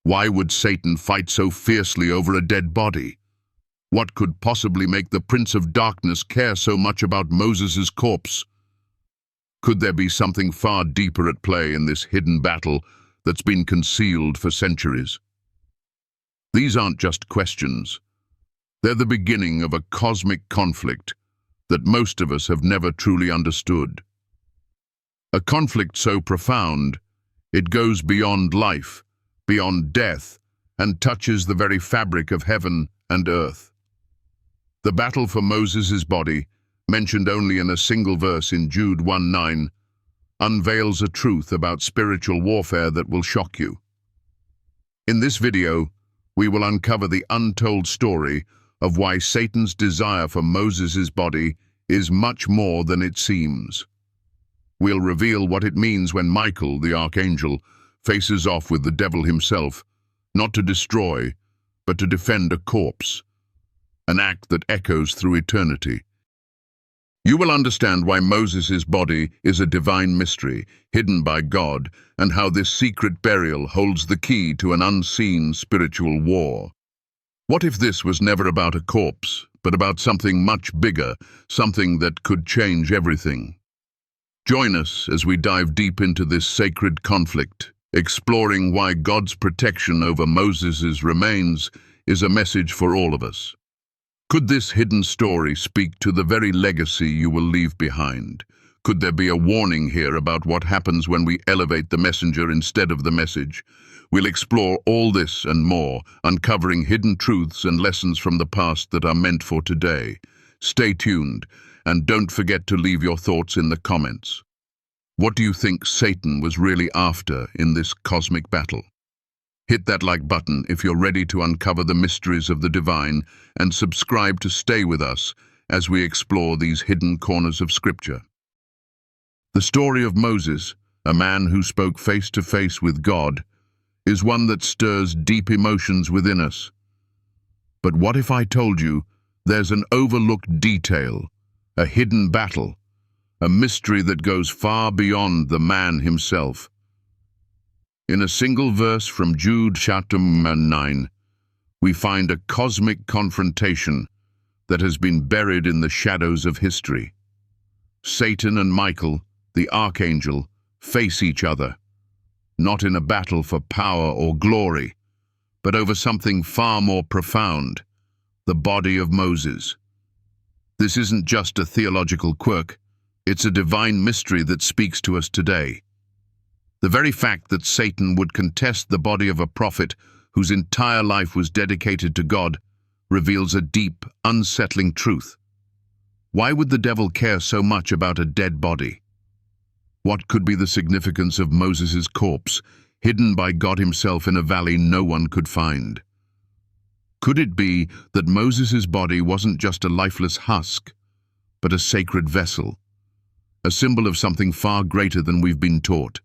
Why would Satan fight so fiercely over a dead body? What could possibly make the Prince of Darkness care so much about Moses' corpse? Could there be something far deeper at play in this hidden battle that's been concealed for centuries? These aren't just questions. They're the beginning of a cosmic conflict that most of us have never truly understood. A conflict so profound, it goes beyond life, beyond death, and touches the very fabric of heaven and earth. The battle for Moses' body, mentioned only in a single verse in Jude 1:9, unveils a truth about spiritual warfare that will shock you. In this video, we will uncover the untold story of why Satan's desire for Moses' body is much more than it seems. We'll reveal what it means when Michael, the Archangel, faces off with the devil himself, not to destroy, but to defend a corpse, an act that echoes through eternity. You will understand why Moses' body is a divine mystery, hidden by God, and how this secret burial holds the key to an unseen spiritual war. What if this was never about a corpse, but about something much bigger, something that could change everything? Join us as we dive deep into this sacred conflict, exploring why God's protection over Moses' remains is a message for all of us. Could this hidden story speak to the very legacy you will leave behind? Could there be a warning here about what happens when we elevate the messenger instead of the message? We'll explore all this and more, uncovering hidden truths and lessons from the past that are meant for today. Stay tuned, and don't forget to leave your thoughts in the comments. What do you think Satan was really after in this cosmic battle? Hit that like button if you're ready to uncover the mysteries of the divine, and subscribe to stay with us as we explore these hidden corners of Scripture. The story of Moses, a man who spoke face to face with God, is one that stirs deep emotions within us. But what if I told you there's an overlooked detail, a hidden battle, a mystery that goes far beyond the man himself? In a single verse from Jude chapter 9, we find a cosmic confrontation that has been buried in the shadows of history. Satan and Michael, the Archangel, face each other, not in a battle for power or glory, but over something far more profound, the body of Moses. This isn't just a theological quirk, it's a divine mystery that speaks to us today. The very fact that Satan would contest the body of a prophet whose entire life was dedicated to God reveals a deep, unsettling truth. Why would the devil care so much about a dead body? What could be the significance of Moses' corpse, hidden by God himself in a valley no one could find? Could it be that Moses' body wasn't just a lifeless husk, but a sacred vessel, a symbol of something far greater than we've been taught?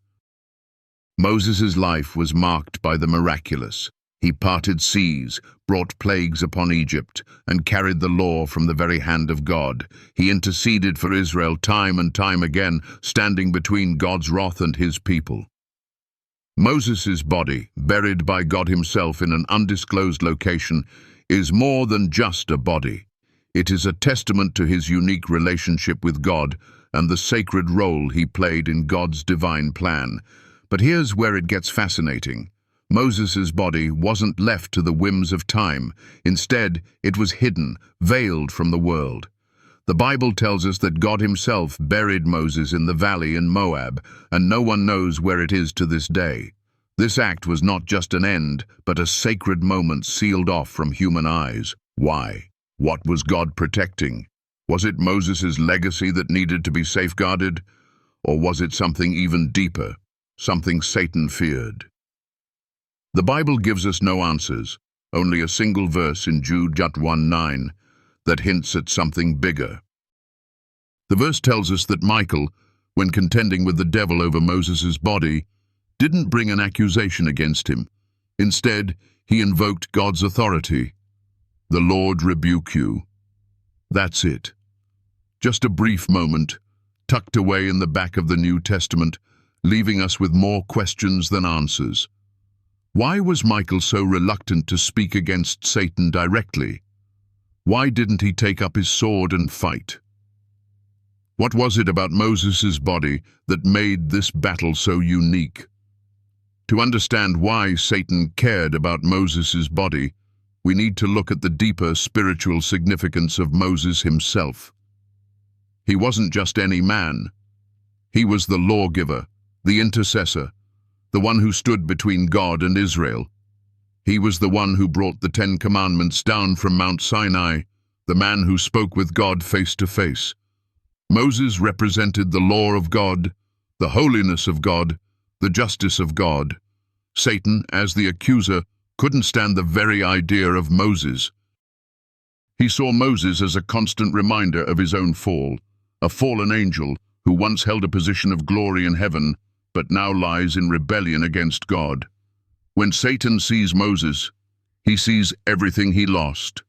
Moses' life was marked by the miraculous. He parted seas, brought plagues upon Egypt, and carried the law from the very hand of God. He interceded for Israel time and time again, standing between God's wrath and his people. Moses' body, buried by God himself in an undisclosed location, is more than just a body. It is a testament to his unique relationship with God and the sacred role he played in God's divine plan. But here's where it gets fascinating. Moses' body wasn't left to the whims of time. Instead, it was hidden, veiled from the world. The Bible tells us that God himself buried Moses in the valley in Moab, and no one knows where it is to this day. This act was not just an end, but a sacred moment sealed off from human eyes. Why? What was God protecting? Was it Moses' legacy that needed to be safeguarded? Or was it something even deeper? Something Satan feared? The Bible gives us no answers, only a single verse in Jude 1:9 that hints at something bigger. The verse tells us that Michael, when contending with the devil over Moses' body, didn't bring an accusation against him. Instead, he invoked God's authority. "The Lord rebuke you." That's it. Just a brief moment, tucked away in the back of the New Testament, leaving us with more questions than answers. Why was Michael so reluctant to speak against Satan directly? Why didn't he take up his sword and fight? What was it about Moses' body that made this battle so unique? To understand why Satan cared about Moses' body, we need to look at the deeper spiritual significance of Moses himself. He wasn't just any man. He was the lawgiver, the intercessor, the one who stood between God and Israel. He was the one who brought the 10 Commandments down from Mount Sinai, the man who spoke with God face to face. Moses represented the law of God, the holiness of God, the justice of God. Satan, as the accuser, couldn't stand the very idea of Moses. He saw Moses as a constant reminder of his own fall, a fallen angel who once held a position of glory in heaven, but now lies in rebellion against God. When Satan sees Moses, he sees everything he lost.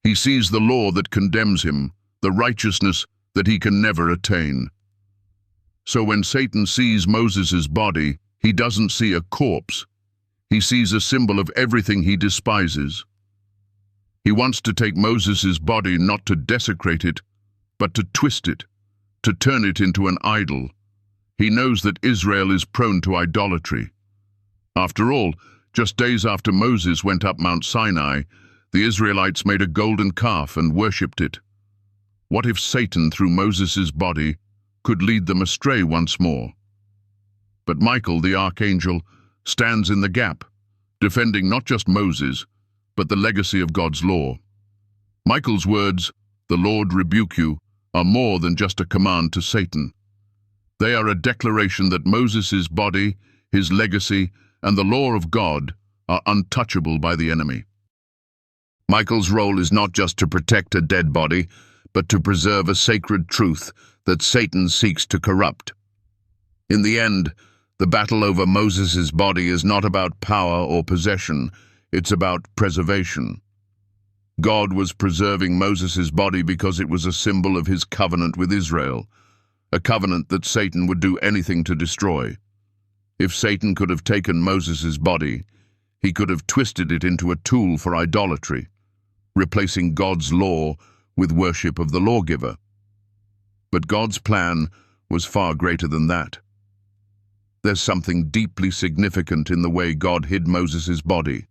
He sees the law that condemns him, the righteousness that he can never attain. So when Satan sees Moses' body, he doesn't see a corpse. He sees a symbol of everything he despises. He wants to take Moses' body not to desecrate it, but to twist it, to turn it into an idol. He knows that Israel is prone to idolatry. After all, just days after Moses went up Mount Sinai, the Israelites made a golden calf and worshipped it. What if Satan, through Moses' body, could lead them astray once more? But Michael, the Archangel, stands in the gap, defending not just Moses, but the legacy of God's law. Michael's words, "The Lord rebuke you," are more than just a command to Satan. They are a declaration that Moses' body, his legacy, and the law of God are untouchable by the enemy. Michael's role is not just to protect a dead body, but to preserve a sacred truth that Satan seeks to corrupt. In the end, the battle over Moses' body is not about power or possession, it's about preservation. God was preserving Moses' body because it was a symbol of his covenant with Israel, a covenant that Satan would do anything to destroy. If Satan could have taken Moses' body, he could have twisted it into a tool for idolatry, replacing God's law with worship of the lawgiver. But God's plan was far greater than that. There's something deeply significant in the way God hid Moses' body.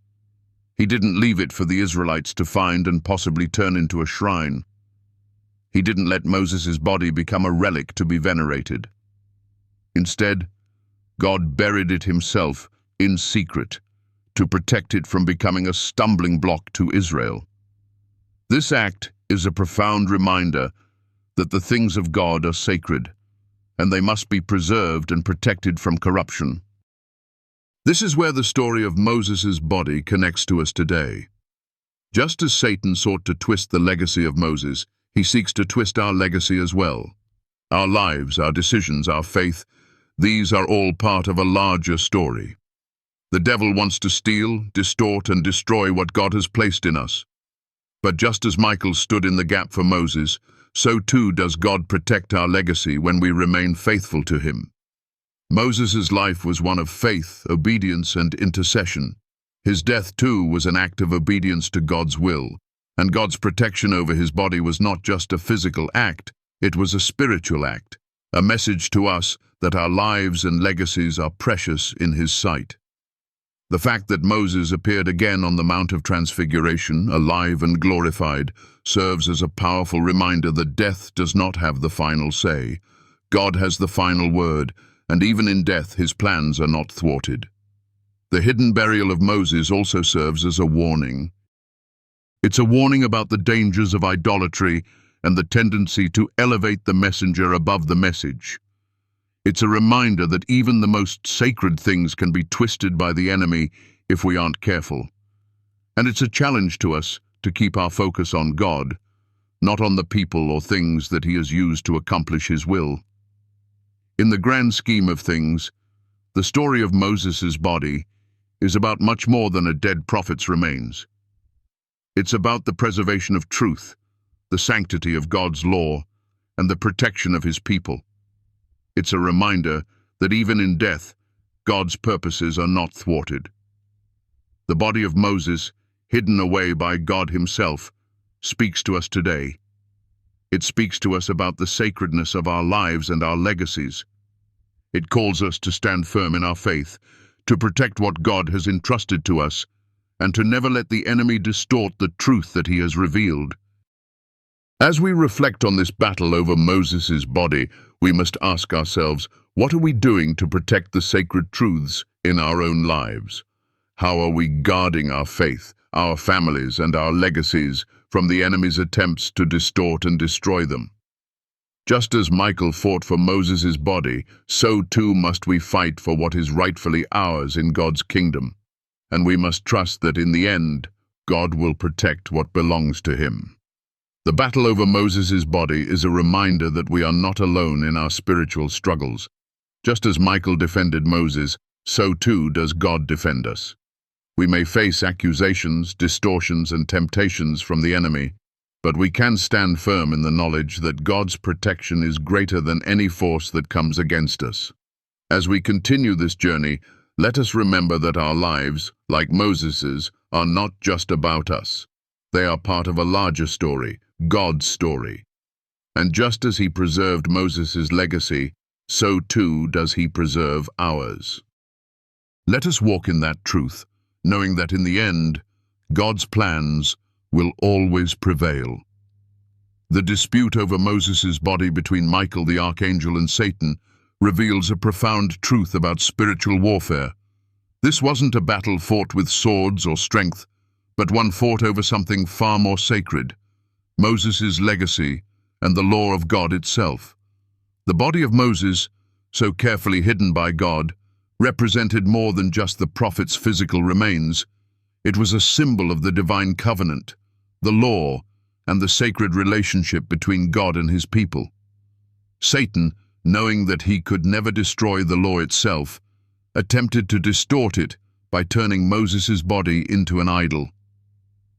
He didn't leave it for the Israelites to find and possibly turn into a shrine. He didn't let Moses' body become a relic to be venerated. Instead, God buried it himself in secret to protect it from becoming a stumbling block to Israel. This act is a profound reminder that the things of God are sacred, and they must be preserved and protected from corruption. This is where the story of Moses' body connects to us today. Just as Satan sought to twist the legacy of Moses, he seeks to twist our legacy as well. Our lives, our decisions, our faith, these are all part of a larger story. The devil wants to steal, distort, and destroy what God has placed in us. But just as Michael stood in the gap for Moses, so too does God protect our legacy when we remain faithful to him. Moses' life was one of faith, obedience, and intercession. His death, too, was an act of obedience to God's will, and God's protection over his body was not just a physical act, it was a spiritual act, a message to us that our lives and legacies are precious in his sight. The fact that Moses appeared again on the Mount of Transfiguration, alive and glorified, serves as a powerful reminder that death does not have the final say. God has the final word, and even in death his plans are not thwarted. The hidden burial of Moses also serves as a warning. It's a warning about the dangers of idolatry and the tendency to elevate the messenger above the message. It's a reminder that even the most sacred things can be twisted by the enemy if we aren't careful. And it's a challenge to us to keep our focus on God, not on the people or things that he has used to accomplish his will. In the grand scheme of things, the story of Moses' body is about much more than a dead prophet's remains. It's about the preservation of truth, the sanctity of God's law, and the protection of his people. It's a reminder that even in death, God's purposes are not thwarted. The body of Moses, hidden away by God himself, speaks to us today. It speaks to us about the sacredness of our lives and our legacies. It calls us to stand firm in our faith, to protect what God has entrusted to us, and to never let the enemy distort the truth that he has revealed. As we reflect on this battle over Moses' body, we must ask ourselves, what are we doing to protect the sacred truths in our own lives? How are we guarding our faith, our families, and our legacies from the enemy's attempts to distort and destroy them? Just as Michael fought for Moses' body, so too must we fight for what is rightfully ours in God's kingdom. And we must trust that in the end, God will protect what belongs to him. The battle over Moses' body is a reminder that we are not alone in our spiritual struggles. Just as Michael defended Moses, so too does God defend us. We may face accusations, distortions, and temptations from the enemy, but we can stand firm in the knowledge that God's protection is greater than any force that comes against us. As we continue this journey, let us remember that our lives, like Moses's, are not just about us. They are part of a larger story, God's story. And just as he preserved Moses' legacy, so too does he preserve ours. Let us walk in that truth, knowing that in the end, God's plans will always prevail. The dispute over Moses' body between Michael the Archangel and Satan reveals a profound truth about spiritual warfare. This wasn't a battle fought with swords or strength, but one fought over something far more sacred, Moses' legacy and the law of God itself. The body of Moses, so carefully hidden by God, represented more than just the prophet's physical remains. It was a symbol of the divine covenant, the law, and the sacred relationship between God and his people. Satan, knowing that he could never destroy the law itself, attempted to distort it by turning Moses' body into an idol.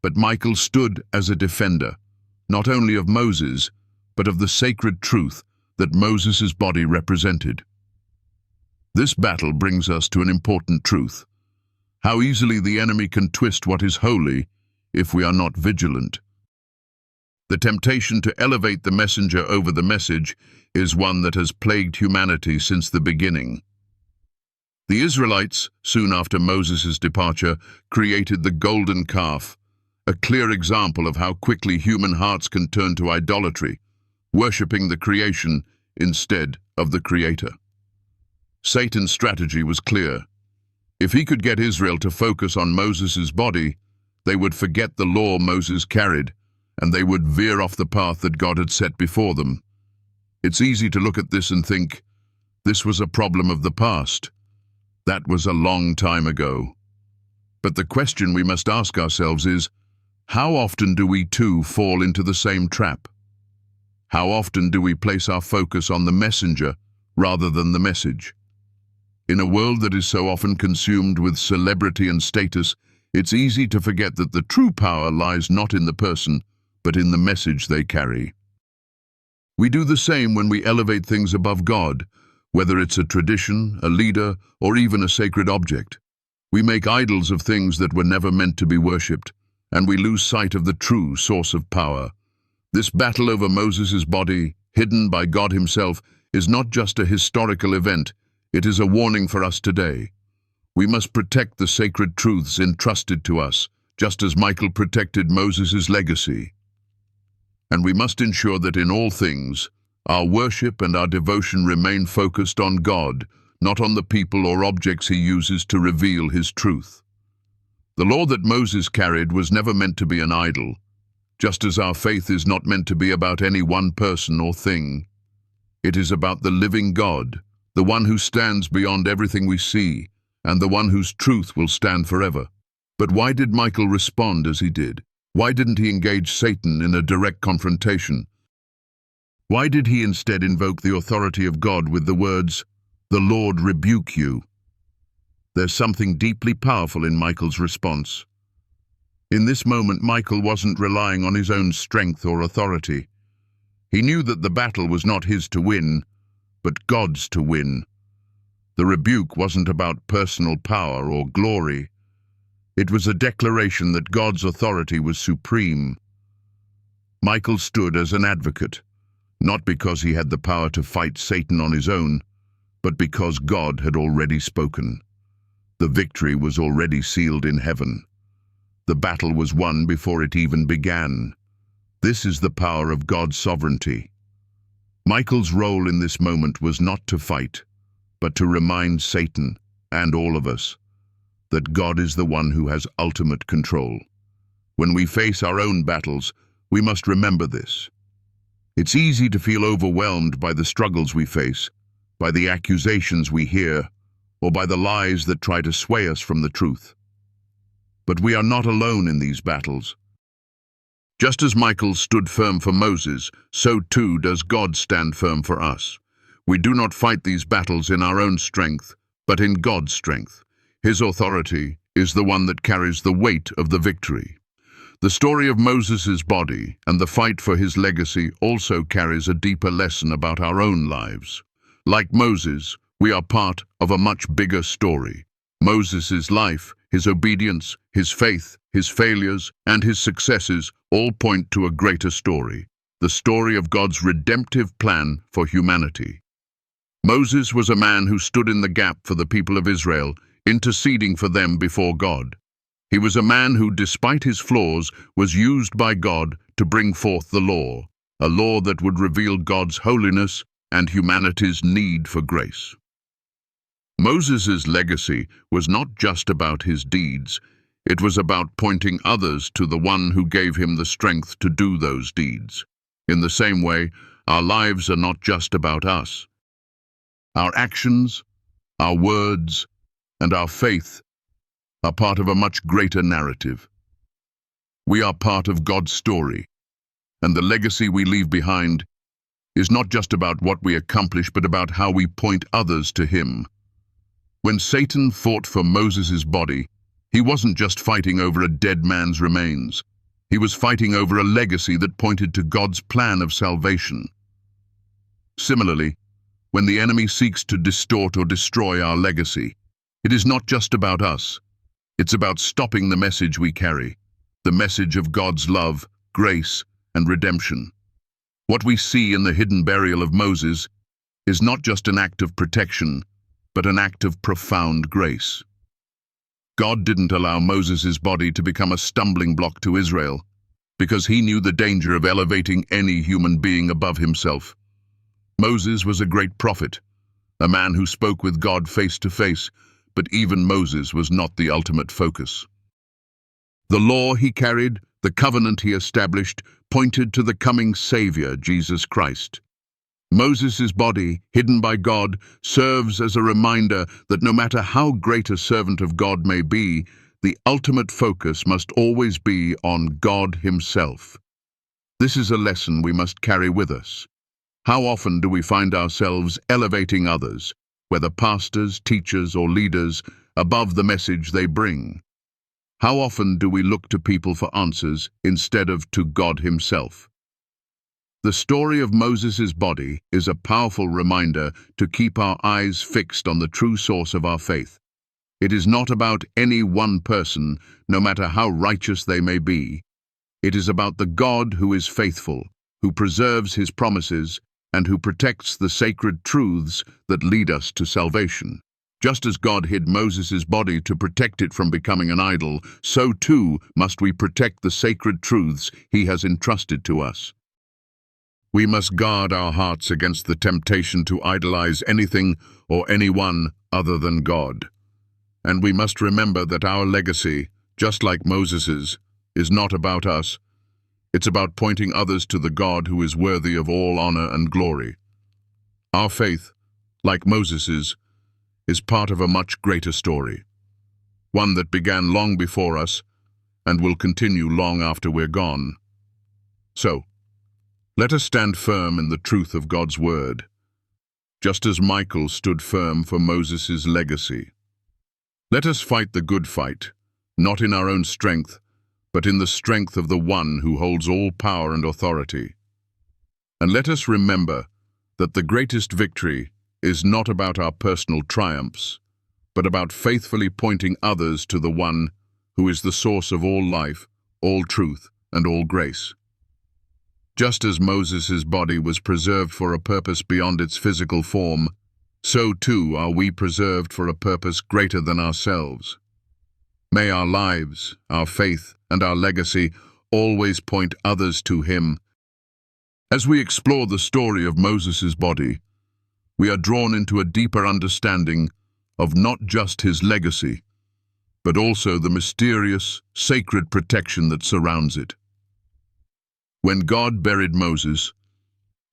But Michael stood as a defender, not only of Moses, but of the sacred truth that Moses' body represented. This battle brings us to an important truth: how easily the enemy can twist what is holy if we are not vigilant. The temptation to elevate the messenger over the message is one that has plagued humanity since the beginning. The Israelites, soon after Moses' departure, created the golden calf, a clear example of how quickly human hearts can turn to idolatry, worshipping the creation instead of the Creator. Satan's strategy was clear. If he could get Israel to focus on Moses' body, they would forget the law Moses carried, and they would veer off the path that God had set before them. It's easy to look at this and think, this was a problem of the past. That was a long time ago. But the question we must ask ourselves is, how often do we too fall into the same trap? How often do we place our focus on the messenger rather than the message? In a world that is so often consumed with celebrity and status, it's easy to forget that the true power lies not in the person, but in the message they carry. We do the same when we elevate things above God, whether it's a tradition, a leader, or even a sacred object. We make idols of things that were never meant to be worshipped, and we lose sight of the true source of power. This battle over Moses' body, hidden by God himself, is not just a historical event, it is a warning for us today. We must protect the sacred truths entrusted to us, just as Michael protected Moses' legacy. And we must ensure that in all things, our worship and our devotion remain focused on God, not on the people or objects he uses to reveal his truth. The law that Moses carried was never meant to be an idol, just as our faith is not meant to be about any one person or thing. It is about the living God, the one who stands beyond everything we see, and the one whose truth will stand forever. But why did Michael respond as he did? Why didn't he engage Satan in a direct confrontation? Why did he instead invoke the authority of God with the words, "The Lord rebuke you"? There's something deeply powerful in Michael's response. In this moment, Michael wasn't relying on his own strength or authority. He knew that the battle was not his to win, but God's to win. The rebuke wasn't about personal power or glory. It was a declaration that God's authority was supreme. Michael stood as an advocate, not because he had the power to fight Satan on his own, but because God had already spoken. The victory was already sealed in heaven. The battle was won before it even began. This is the power of God's sovereignty. Michael's role in this moment was not to fight, but to remind Satan, and all of us, that God is the one who has ultimate control. When we face our own battles, we must remember this. It's easy to feel overwhelmed by the struggles we face, by the accusations we hear, or by the lies that try to sway us from the truth. But we are not alone in these battles. Just as Michael stood firm for Moses, so too does God stand firm for us. We do not fight these battles in our own strength, but in God's strength. His authority is the one that carries the weight of the victory. The story of Moses' body and the fight for his legacy also carries a deeper lesson about our own lives. Like Moses, we are part of a much bigger story. Moses' life, his obedience, his faith, his failures, and his successes all point to a greater story, the story of God's redemptive plan for humanity. Moses was a man who stood in the gap for the people of Israel, interceding for them before God. He was a man who, despite his flaws, was used by God to bring forth the law, a law that would reveal God's holiness and humanity's need for grace. Moses' legacy was not just about his deeds, it was about pointing others to the one who gave him the strength to do those deeds. In the same way, our lives are not just about us. Our actions, our words, and our faith are part of a much greater narrative. We are part of God's story, and the legacy we leave behind is not just about what we accomplish, but about how we point others to Him. When Satan fought for Moses' body, he wasn't just fighting over a dead man's remains. He was fighting over a legacy that pointed to God's plan of salvation. Similarly, when the enemy seeks to distort or destroy our legacy, it is not just about us. It's about stopping the message we carry, the message of God's love, grace, and redemption. What we see in the hidden burial of Moses is not just an act of protection, but an act of profound grace. God didn't allow Moses' body to become a stumbling block to Israel, because He knew the danger of elevating any human being above himself. Moses was a great prophet, a man who spoke with God face to face, but even Moses was not the ultimate focus. The law he carried, the covenant he established, pointed to the coming Savior, Jesus Christ. Moses' body, hidden by God, serves as a reminder that no matter how great a servant of God may be, the ultimate focus must always be on God Himself. This is a lesson we must carry with us. How often do we find ourselves elevating others, whether pastors, teachers, or leaders, above the message they bring? How often do we look to people for answers instead of to God Himself? The story of Moses' body is a powerful reminder to keep our eyes fixed on the true source of our faith. It is not about any one person, no matter how righteous they may be. It is about the God who is faithful, who preserves His promises, and who protects the sacred truths that lead us to salvation. Just as God hid Moses' body to protect it from becoming an idol, so too must we protect the sacred truths He has entrusted to us. We must guard our hearts against the temptation to idolize anything or anyone other than God. And we must remember that our legacy, just like Moses's, is not about us. It's about pointing others to the God who is worthy of all honor and glory. Our faith, like Moses's, is part of a much greater story, one that began long before us and will continue long after we're gone. So, let us stand firm in the truth of God's word, just as Michael stood firm for Moses' legacy. Let us fight the good fight, not in our own strength, but in the strength of the one who holds all power and authority. And let us remember that the greatest victory is not about our personal triumphs, but about faithfully pointing others to the one who is the source of all life, all truth, and all grace. Just as Moses' body was preserved for a purpose beyond its physical form, so too are we preserved for a purpose greater than ourselves. May our lives, our faith, and our legacy always point others to Him. As we explore the story of Moses' body, we are drawn into a deeper understanding of not just his legacy, but also the mysterious, sacred protection that surrounds it. When God buried Moses,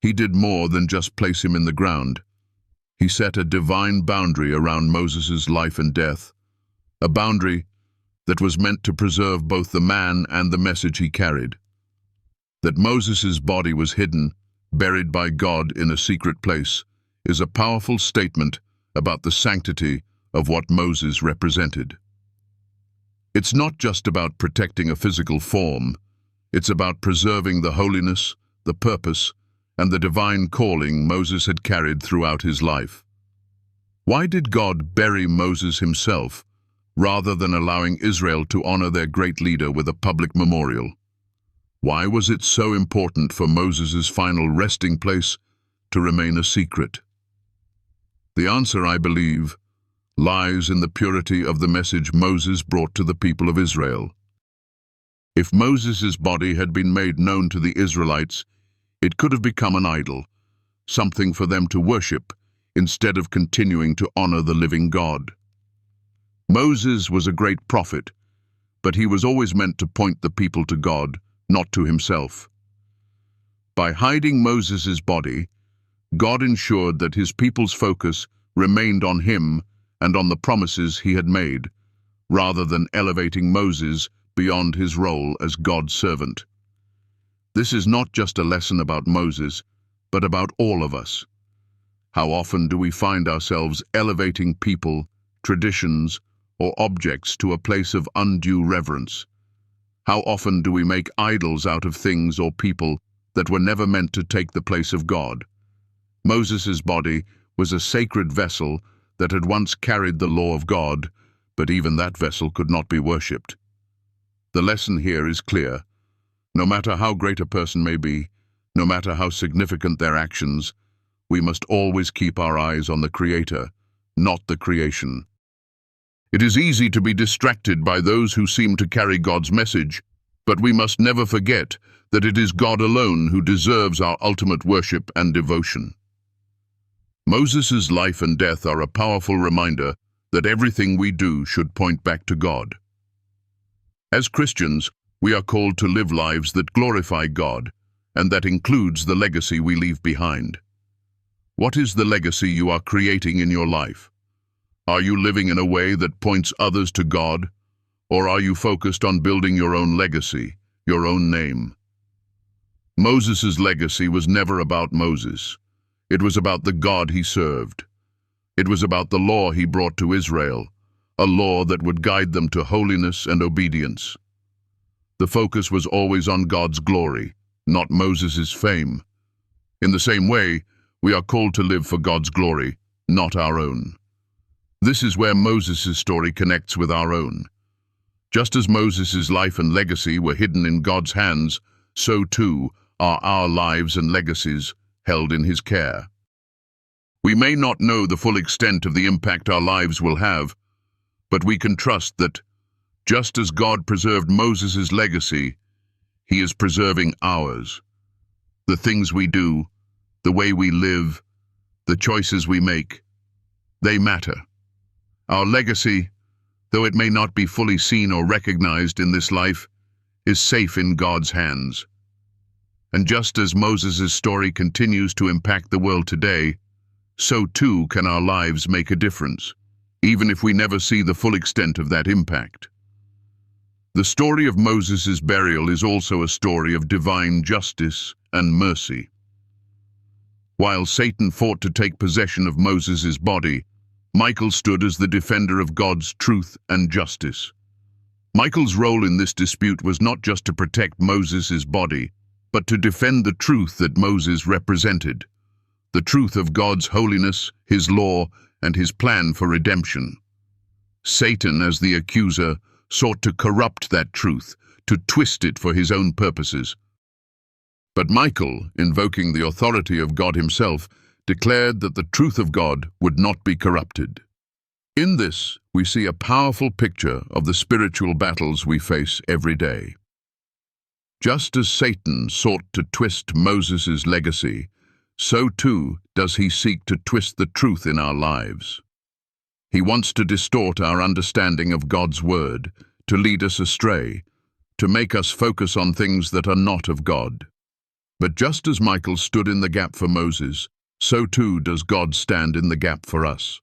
He did more than just place him in the ground. He set a divine boundary around Moses' life and death, a boundary that was meant to preserve both the man and the message he carried. That Moses' body was hidden, buried by God in a secret place, is a powerful statement about the sanctity of what Moses represented. It's not just about protecting a physical form, it's about preserving the holiness, the purpose, and the divine calling Moses had carried throughout his life. Why did God bury Moses himself, rather than allowing Israel to honor their great leader with a public memorial? Why was it so important for Moses' final resting place to remain a secret? The answer, I believe, lies in the purity of the message Moses brought to the people of Israel. If Moses' body had been made known to the Israelites, it could have become an idol, something for them to worship, instead of continuing to honor the living God. Moses was a great prophet, but he was always meant to point the people to God, not to himself. By hiding Moses' body, God ensured that his people's focus remained on him and on the promises he had made, rather than elevating Moses beyond his role as God's servant. This is not just a lesson about Moses, but about all of us. How often do we find ourselves elevating people, traditions, or objects to a place of undue reverence? How often do we make idols out of things or people that were never meant to take the place of God? Moses' body was a sacred vessel that had once carried the law of God, but even that vessel could not be worshipped. The lesson here is clear. No matter how great a person may be, no matter how significant their actions, we must always keep our eyes on the Creator, not the creation. It is easy to be distracted by those who seem to carry God's message, but we must never forget that it is God alone who deserves our ultimate worship and devotion. Moses' life and death are a powerful reminder that everything we do should point back to God. As Christians, we are called to live lives that glorify God, and that includes the legacy we leave behind. What is the legacy you are creating in your life? Are you living in a way that points others to God, or are you focused on building your own legacy, your own name? Moses' legacy was never about Moses. It was about the God he served. It was about the law he brought to Israel, a law that would guide them to holiness and obedience. The focus was always on God's glory, not Moses' fame. In the same way, we are called to live for God's glory, not our own. This is where Moses' story connects with our own. Just as Moses' life and legacy were hidden in God's hands, so too are our lives and legacies held in His care. We may not know the full extent of the impact our lives will have, but we can trust that, just as God preserved Moses' legacy, He is preserving ours. The things we do, the way we live, the choices we make, they matter. Our legacy, though it may not be fully seen or recognized in this life, is safe in God's hands. And just as Moses' story continues to impact the world today, so too can our lives make a difference, even if we never see the full extent of that impact. The story of Moses' burial is also a story of divine justice and mercy. While Satan fought to take possession of Moses' body, Michael stood as the defender of God's truth and justice. Michael's role in this dispute was not just to protect Moses' body, but to defend the truth that Moses represented, the truth of God's holiness, His law, and His plan for redemption. Satan, as the accuser, sought to corrupt that truth, to twist it for his own purposes. But Michael, invoking the authority of God himself, declared that the truth of God would not be corrupted. In this, we see a powerful picture of the spiritual battles we face every day. Just as Satan sought to twist Moses' legacy, so too does he seek to twist the truth in our lives. He wants to distort our understanding of God's word, to lead us astray, to make us focus on things that are not of God. But just as Michael stood in the gap for Moses, so too does God stand in the gap for us.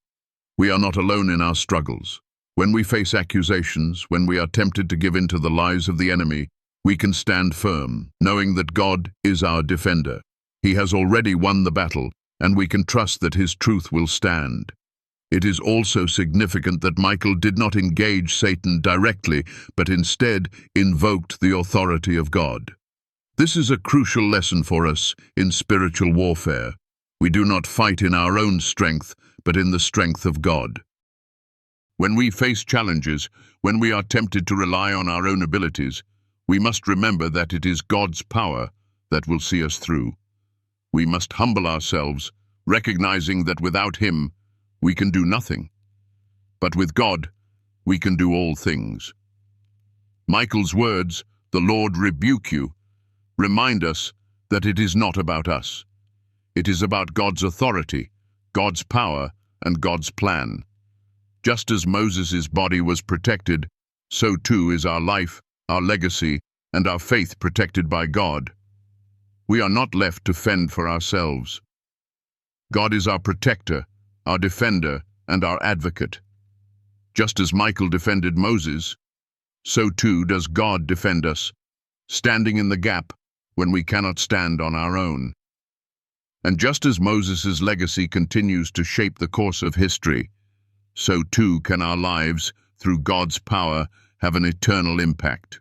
We are not alone in our struggles. When we face accusations, when we are tempted to give in to the lies of the enemy, we can stand firm, knowing that God is our defender. He has already won the battle, and we can trust that his truth will stand. It is also significant that Michael did not engage Satan directly, but instead invoked the authority of God. This is a crucial lesson for us in spiritual warfare. We do not fight in our own strength, but in the strength of God. When we face challenges, when we are tempted to rely on our own abilities, we must remember that it is God's power that will see us through. We must humble ourselves, recognizing that without him, we can do nothing. But with God, we can do all things. Michael's words, "The Lord rebuke you," remind us that it is not about us. It is about God's authority, God's power, and God's plan. Just as Moses' body was protected, so too is our life, our legacy, and our faith protected by God. We are not left to fend for ourselves. God is our protector, our defender, and our advocate. Just as Michael defended Moses, so too does God defend us, standing in the gap when we cannot stand on our own. And just as Moses' legacy continues to shape the course of history, so too can our lives, through God's power, have an eternal impact.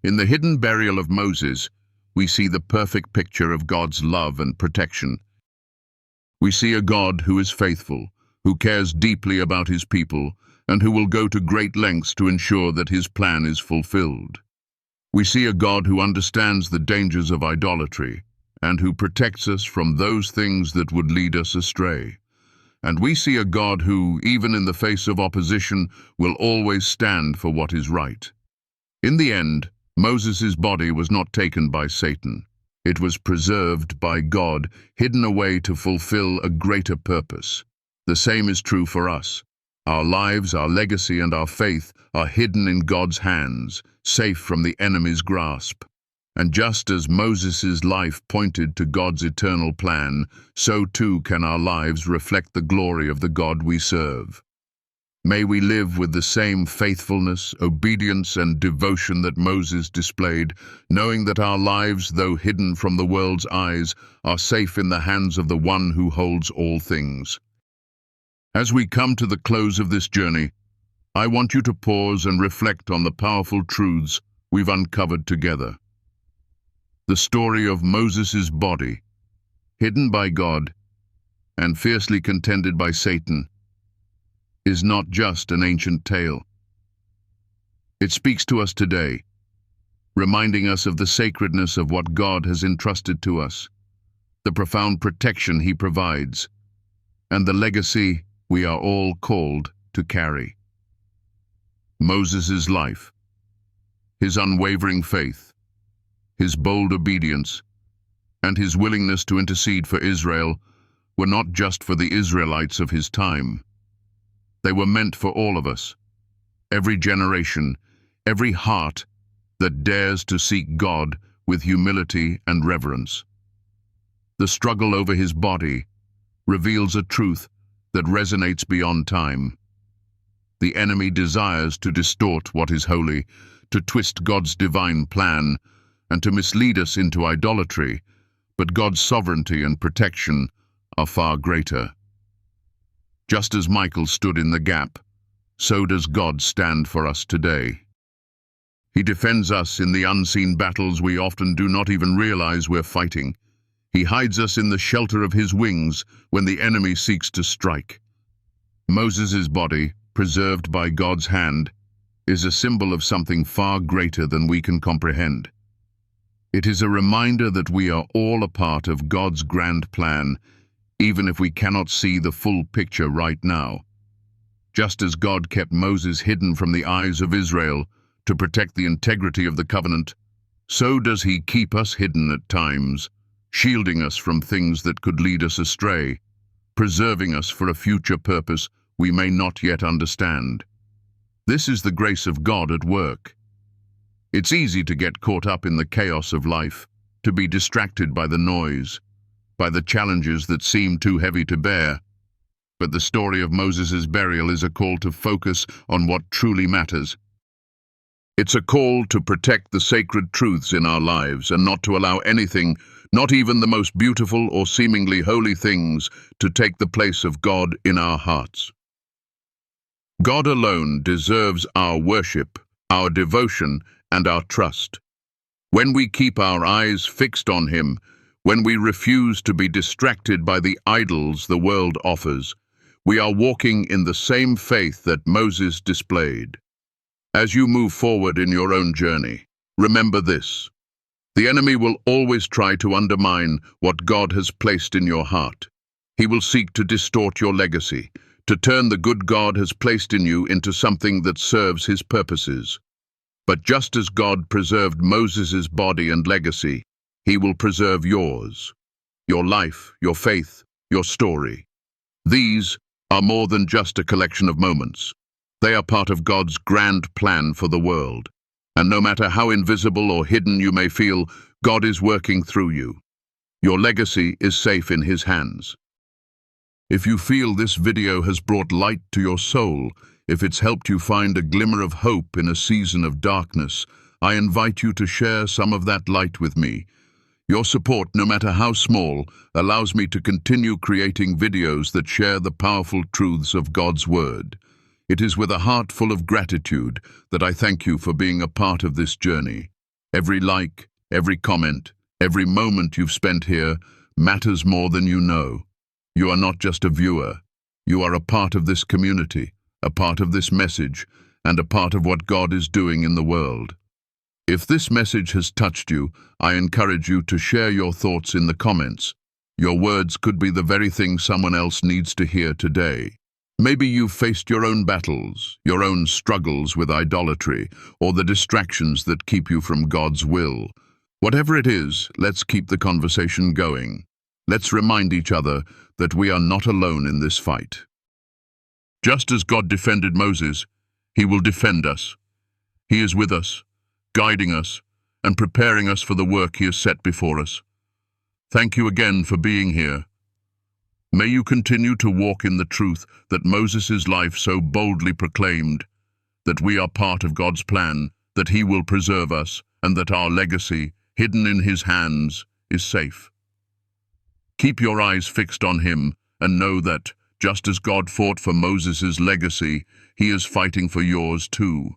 In the hidden burial of Moses, we see the perfect picture of God's love and protection. We see a God who is faithful, who cares deeply about his people, and who will go to great lengths to ensure that his plan is fulfilled. We see a God who understands the dangers of idolatry, and who protects us from those things that would lead us astray. And we see a God who, even in the face of opposition, will always stand for what is right. In the end, Moses' body was not taken by Satan. It was preserved by God, hidden away to fulfill a greater purpose. The same is true for us. Our lives, our legacy, and our faith are hidden in God's hands, safe from the enemy's grasp. And just as Moses' life pointed to God's eternal plan, so too can our lives reflect the glory of the God we serve. May we live with the same faithfulness, obedience, and devotion that Moses displayed, knowing that our lives, though hidden from the world's eyes, are safe in the hands of the one who holds all things. As we come to the close of this journey, I want you to pause and reflect on the powerful truths we've uncovered together. The story of Moses' body, hidden by God and fiercely contended by Satan, is not just an ancient tale. It speaks to us today, reminding us of the sacredness of what God has entrusted to us, the profound protection he provides, and the legacy we are all called to carry. Moses' life, his unwavering faith, his bold obedience, and his willingness to intercede for Israel were not just for the Israelites of his time. They were meant for all of us, every generation, every heart that dares to seek God with humility and reverence. The struggle over his body reveals a truth that resonates beyond time. The enemy desires to distort what is holy, to twist God's divine plan, and to mislead us into idolatry, but God's sovereignty and protection are far greater. Just as Michael stood in the gap, so does God stand for us today. He defends us in the unseen battles we often do not even realize we're fighting. He hides us in the shelter of his wings when the enemy seeks to strike. Moses' body, preserved by God's hand, is a symbol of something far greater than we can comprehend. It is a reminder that we are all a part of God's grand plan, even if we cannot see the full picture right now. Just as God kept Moses hidden from the eyes of Israel to protect the integrity of the covenant, so does he keep us hidden at times, shielding us from things that could lead us astray, preserving us for a future purpose we may not yet understand. This is the grace of God at work. It's easy to get caught up in the chaos of life, to be distracted by the noise, by the challenges that seem too heavy to bear. But the story of Moses' burial is a call to focus on what truly matters. It's a call to protect the sacred truths in our lives and not to allow anything, not even the most beautiful or seemingly holy things, to take the place of God in our hearts. God alone deserves our worship, our devotion, and our trust. When we keep our eyes fixed on Him, when we refuse to be distracted by the idols the world offers, we are walking in the same faith that Moses displayed. As you move forward in your own journey, remember this: the enemy will always try to undermine what God has placed in your heart. He will seek to distort your legacy, to turn the good God has placed in you into something that serves His purposes. But just as God preserved Moses' body and legacy, He will preserve yours, your life, your faith, your story. These are more than just a collection of moments. They are part of God's grand plan for the world. And no matter how invisible or hidden you may feel, God is working through you. Your legacy is safe in His hands. If you feel this video has brought light to your soul, if it's helped you find a glimmer of hope in a season of darkness, I invite you to share some of that light with me. Your support, no matter how small, allows me to continue creating videos that share the powerful truths of God's Word. It is with a heart full of gratitude that I thank you for being a part of this journey. Every like, every comment, every moment you've spent here matters more than you know. You are not just a viewer. You are a part of this community, a part of this message, and a part of what God is doing in the world. If this message has touched you, I encourage you to share your thoughts in the comments. Your words could be the very thing someone else needs to hear today. Maybe you've faced your own battles, your own struggles with idolatry, or the distractions that keep you from God's will. Whatever it is, let's keep the conversation going. Let's remind each other that we are not alone in this fight. Just as God defended Moses, He will defend us. He is with us, guiding us, and preparing us for the work He has set before us. Thank you again for being here. May you continue to walk in the truth that Moses' life so boldly proclaimed, that we are part of God's plan, that He will preserve us, and that our legacy, hidden in His hands, is safe. Keep your eyes fixed on Him, and know that, just as God fought for Moses' legacy, He is fighting for yours too.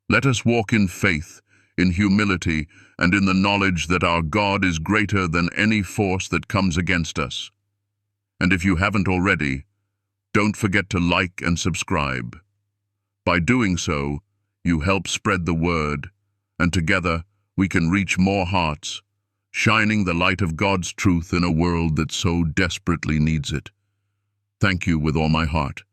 Let us walk in faith, in humility, and in the knowledge that our God is greater than any force that comes against us. And if you haven't already, don't forget to like and subscribe. By doing so, you help spread the word, and together we can reach more hearts, shining the light of God's truth in a world that so desperately needs it. Thank you with all my heart.